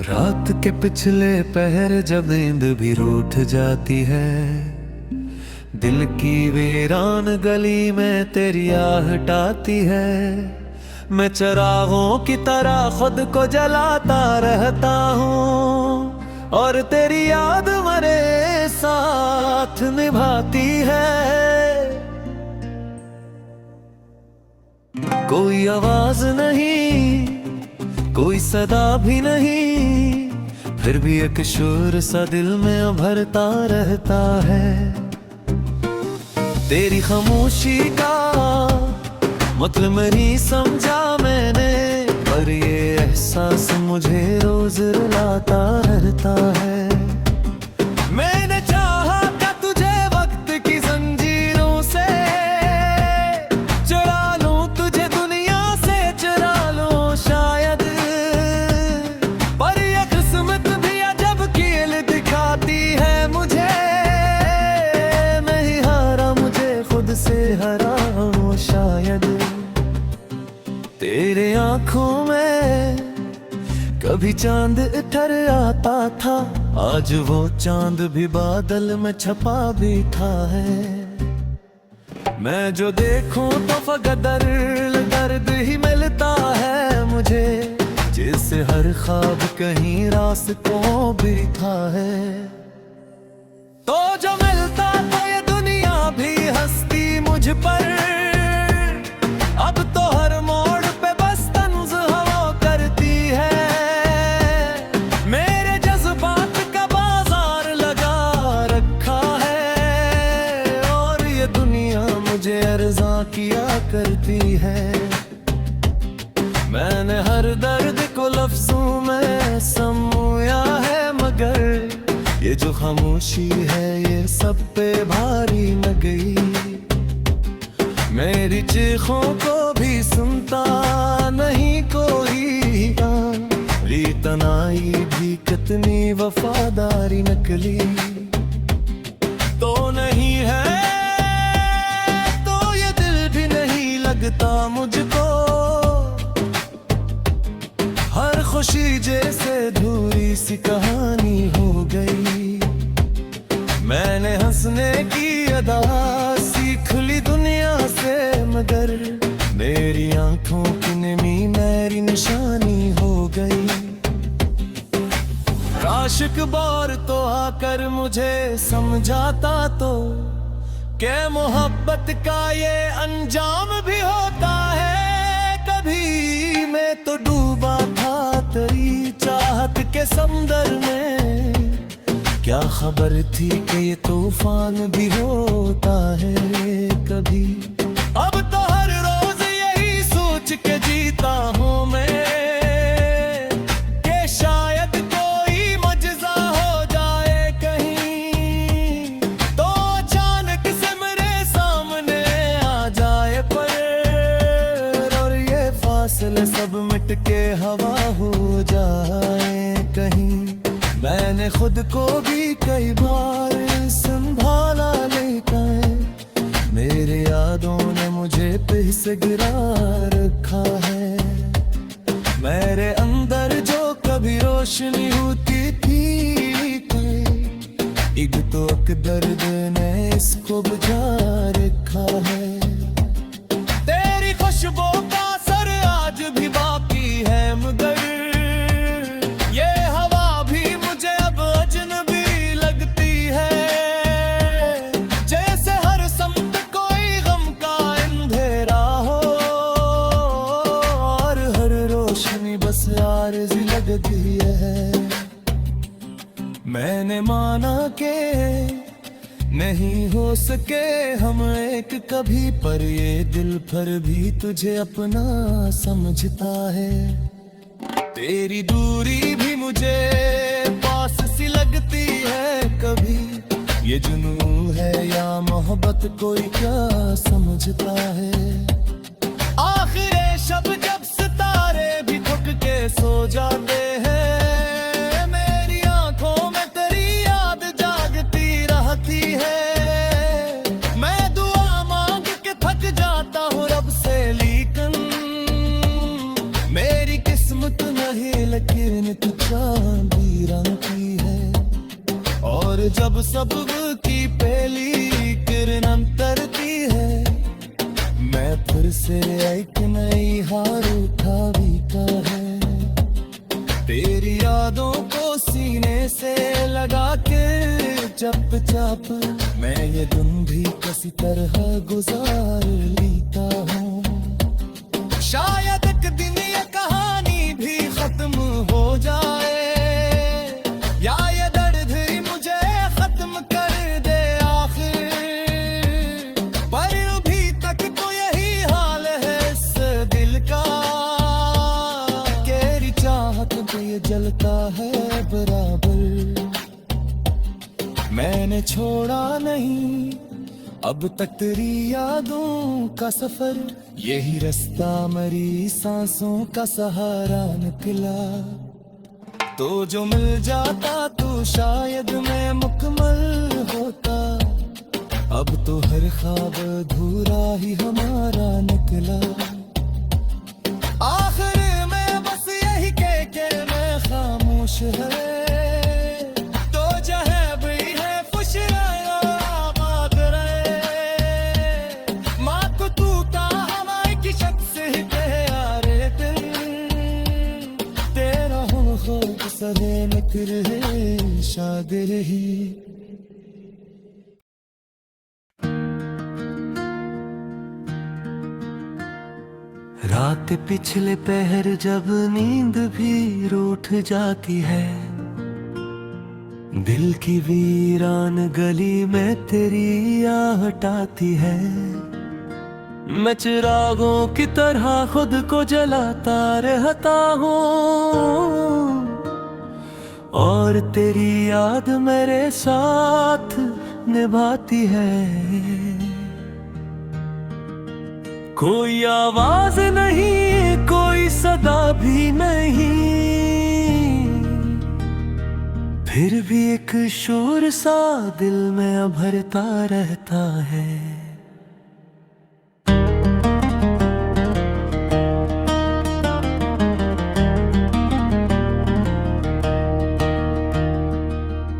रात के पिछले पहर जब नींद भी रूठ जाती है, दिल की वीरान गली में तेरी आहट आती है। मैं चिरागों की तरह खुद को जलाता रहता हूँ और तेरी याद मेरे साथ निभाती है। कोई आवाज नहीं, कोई सदा भी नहीं, फिर भी एक शोर सा दिल में उभरता रहता है। तेरी खामोशी का मतलब नहीं समझा मैंने, पर ये एहसास मुझे रोज रुलाता रहता है। मैंने चाहा था तुझे वक्त की जंजीरों से चुरा लूं, तुझे दुनिया से चुरा लूं शायद, पर ये किस्मत भी अजब खेल दिखाती है मुझे। मैं ही हारा, मुझे खुद से हरा हूं शायद। तेरे आंखों में कभी चांद इतर आता था, आज वो चांद भी बादल में छपा बैठा है। मैं जो देखूं तो फकत दर्द ही मिलता है मुझे, जिससे हर ख्वाब कहीं रास्तों बैठा है। तो जो मिलता तो ये दुनिया भी हंसती मुझ पर, अब तो हर मोड़ पे बस तंज हवा करती है। मेरे जज्बात का बाजार लगा रखा है और ये दुनिया मुझे अर्ज़ा किया करती है। मैंने हर दर्द को लफ्जों में समूया है, मगर ये जो खामोशी है ये सब पे भारी न गई। मेरी चीखों को भी सुनता नहीं कोई, ली तनाई भी कितनी वफादारी नकली। तो नहीं है तो ये दिल भी नहीं लगता मुझको, हर खुशी जैसे धूरी सी कहानी हो गई। मैंने हंसने की अदा सीख ली दुनिया से, मगर मेरी आंखों की नमी मेरी निशानी हो गई। आशिक बार तो आकर मुझे समझाता तो क्या मोहब्बत का ये अंजाम भी होता है। कभी मैं तो डूबा था तेरी चाहत के समंदर में, क्या खबर थी कि ये तूफान भी होता है कभी। अब तो हर रोज यही सोच के जीता हूँ मैं, कि शायद कोई मजज़ा हो जाए कहीं, तो अचानक से मेरे सामने आ जाए पर, और ये फासले सब मिट के हवा हो जाए कहीं। मैंने खुद को भी कई बार संभाला लेकर, मेरे यादों ने मुझे पिस गिरा रखा है। मेरे अंदर जो कभी रोशनी होती थी, एक तो दर्द ने इसको बुझा रखा है। तेरी खुशबू का असर आज भी बाकी है, मगर मैंने माना के नहीं हो सके हम एक कभी, पर ये दिल पर भी तुझे अपना समझता है। तेरी दूरी भी मुझे पास सी लगती है कभी, ये जुनून है या मोहब्बत कोई क्या समझता है। आखिर शब जब सितारे भी थक के सो जाते हैं, मैं दुआ मांग के थक जाता हूँ रब से, लेकिन मेरी किस्मत नहीं लगी। किरण तो चांदी रंग की है। और जब सब की पहली किरण अंतरती है, मैं फिर से एक नई हार उठावी का है। तेरी यादों को सीने से लगा के चप चप मैं ये दिन भी किसी तरह गुजार लेता हूँ। शायद एक दिन ये कहानी भी खत्म हो जाए, या ये दर्द ही मुझे खत्म कर दे आखिर। पर अभी तक तो यही हाल है इस दिल का, तेरी चाहत पे ये जलता है बराबर। मैंने छोड़ा नहीं अब तक तेरी यादों का सफर, यही रास्ता मेरी सांसों का सहारा निकला। तो जो मिल जाता तो शायद मैं मुकम्मल होता, अब तो हर ख्वाब अधूरा ही हमारा निकला। आखिर में बस यही कह के मैं खामोश है, सदे निकले शादिर ही। रात पिछले पहर जब नींद भी रूठ जाती है, दिल की वीरान गली में तेरी आहट आती है। मैं चिरागों की तरह खुद को जलाता रहता हूँ, और तेरी याद मेरे साथ निभाती है। कोई आवाज नहीं, कोई सदा भी नहीं, फिर भी एक शोर सा दिल में उभरता रहता है।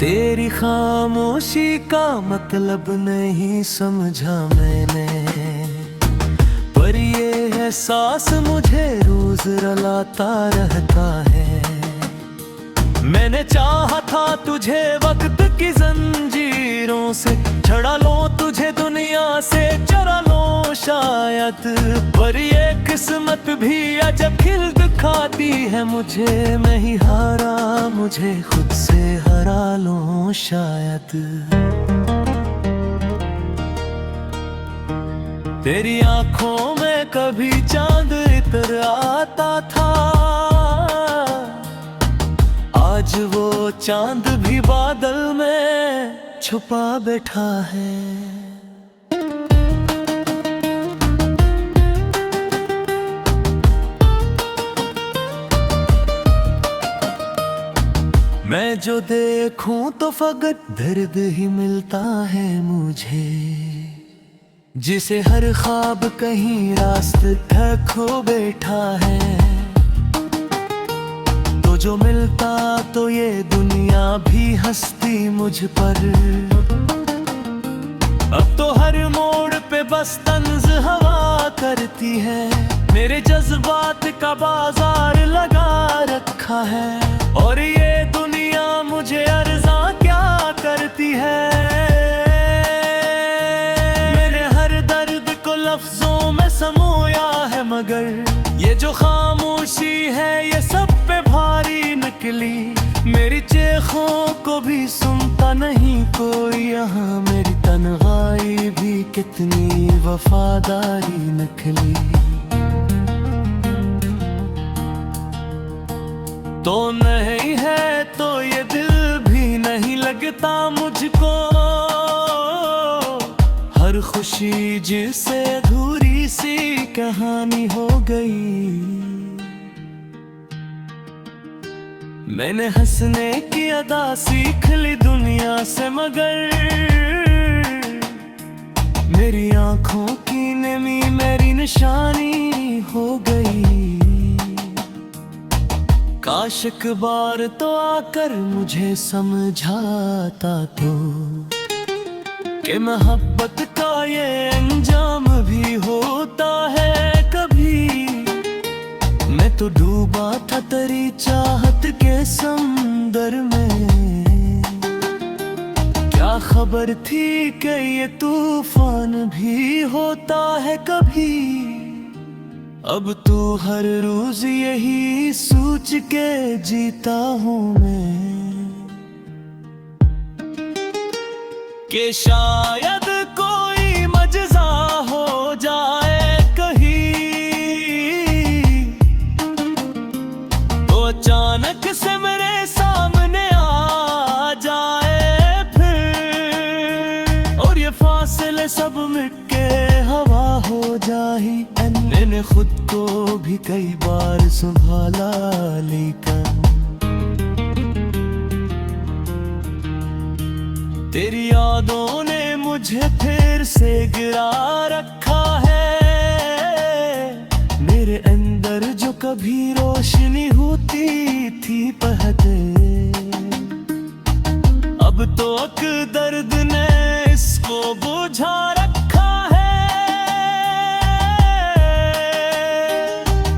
तेरी खामोशी का मतलब नहीं समझा मैंने, पर ये एहसास मुझे रोज रुलाता रहता है। मैंने चाहा था तुझे वक्त की जंजीरों से छड़ा लो, तुझे दुनिया से चुरा लो शायद, पर ये किस्मत भी अजब खिल दिखाती है मुझे। मैं ही हारा, मुझे खुद से हरा लो शायद। तेरी आंखों में कभी चांद इतर आता था, आज वो चांद भी बादल में छुपा बैठा है। मैं जो देखूं तो फकत दर्द ही मिलता है मुझे, जिसे हर ख्वाब कहीं रास्ते तक खो बैठा है। तो जो मिलता तो ये दुनिया भी हंसती मुझ पर, अब तो हर मोड़ पे बस तंज हवा करती है। मेरे जज्बात का बाजार लगा रखा है, और ये दुनिया मुझे अर्ज़ा क्या करती है। मैंने हर दर्द को लफ्जों में समोया है, मगर ये जो खामोशी है ये सब पे भारी निकली। मेरी चीखों को भी सुनता नहीं कोई यहाँ, मेरी तन्हाई भी कितनी वफादारी निकली। तो नहीं है तो ये दिल भी नहीं लगता मुझको, हर खुशी जिसे अधूरी सी कहानी हो गई। मैंने हंसने की अदा सीख ली दुनिया से, मगर मेरी आंखों की नमी मेरी निशानी हो गई। काश एक बार तो आकर मुझे समझाता तो कि मोहब्बत का ये अंजाम भी होता है कभी। मैं तो डूबा था तेरी चाहत के समंदर में, क्या खबर थी कि ये तूफान भी होता है कभी। अब तो हर रोज यही सोच के जीता हूँ मैं कि शायद कोई मजज़ा हो जाए कहीं, तो अचानक से मेरे सामने आ जाए फिर, और ये फासले सब मिट के हवा हो जाए। मैंने खुद को भी कई बार संभाला लेकिन तेरी यादों ने मुझे फिर से गिरा रखा है। मेरे अंदर जो कभी रोशनी होती थी पहले, अब तो एक दर्द ने इसको बुझा रखा है।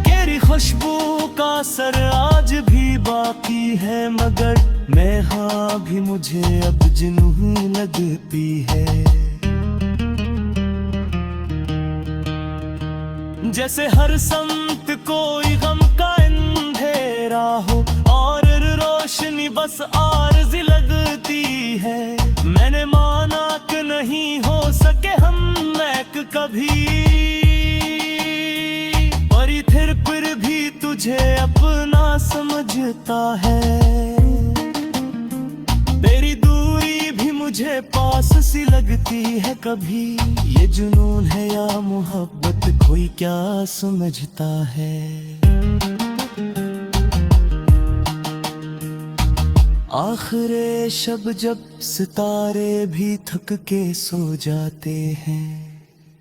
तेरी खुशबू का असर आज भी बाकी है, मगर मैं हाँ भी मुझे अब जुनून लगती है। जैसे हर संत कोई गम का अंधेरा हो और रोशनी बस आरज़ी लगती है। मैंने माना कि नहीं हो सके हम एक कभी, पर फिर भी तुझे अपना समझता है। तेरी दूरी भी मुझे पास सी लगती है कभी। ये जुनून है या मोहब्बत कोई क्या समझता है। आखिरे शब जब सितारे भी थक के सो जाते हैं,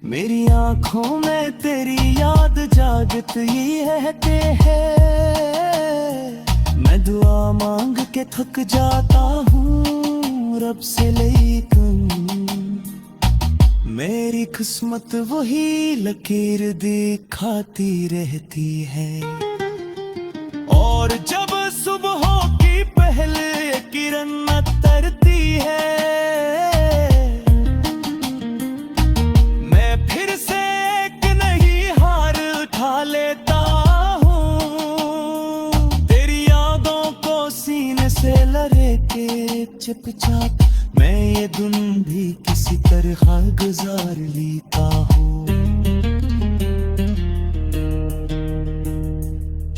मेरी आंखों में तेरी याद जागती रहते हैं। मैं दुआ मांग के थक जाता हूँ रब से, लेकिन मेरी किस्मत वही लकीर दिखाती रहती है। और जब सुबह की पहले किरण तरती है, मैं फिर से एक नई हार उठा लेता हूँ। तेरी यादों को सीने से लरे के चुपचाप मैं ये दिन भी किसी तरह गुजार लेता हूँ।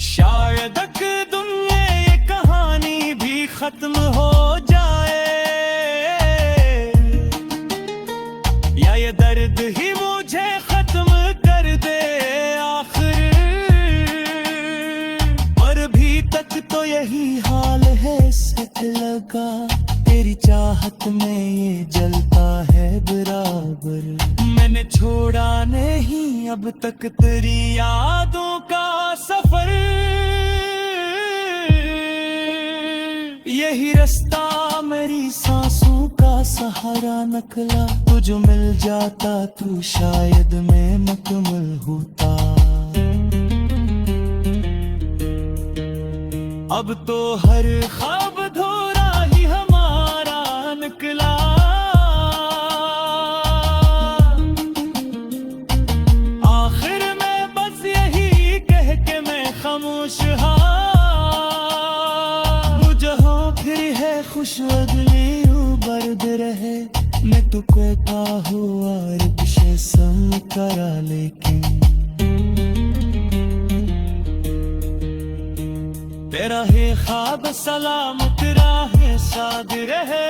शायद एक दुनिया ये कहानी भी खत्म हो जाए, या ये दर्द ही मुझे खत्म कर दे आखिर। पर भी तक तो यही हाल है, सच लगा तेरी चाहत में ये जलता है बराबर। मैंने छोड़ा नहीं अब तक तेरी यादों का सफर। यही रास्ता मेरी सांसों का सहारा निकला, तुझे मिल जाता तू शायद मैं मुकम्मल होता। अब तो हर ख्वाब अधूरा ही हमारा निकला। आखिर में बस यही कह के मैं खामोश खुश अगली बर्द रहे। मैं तो कहता हुआ रिश्ते संग करा, लेकिन तेरा है ख्वाब सलामत राह साद रहे।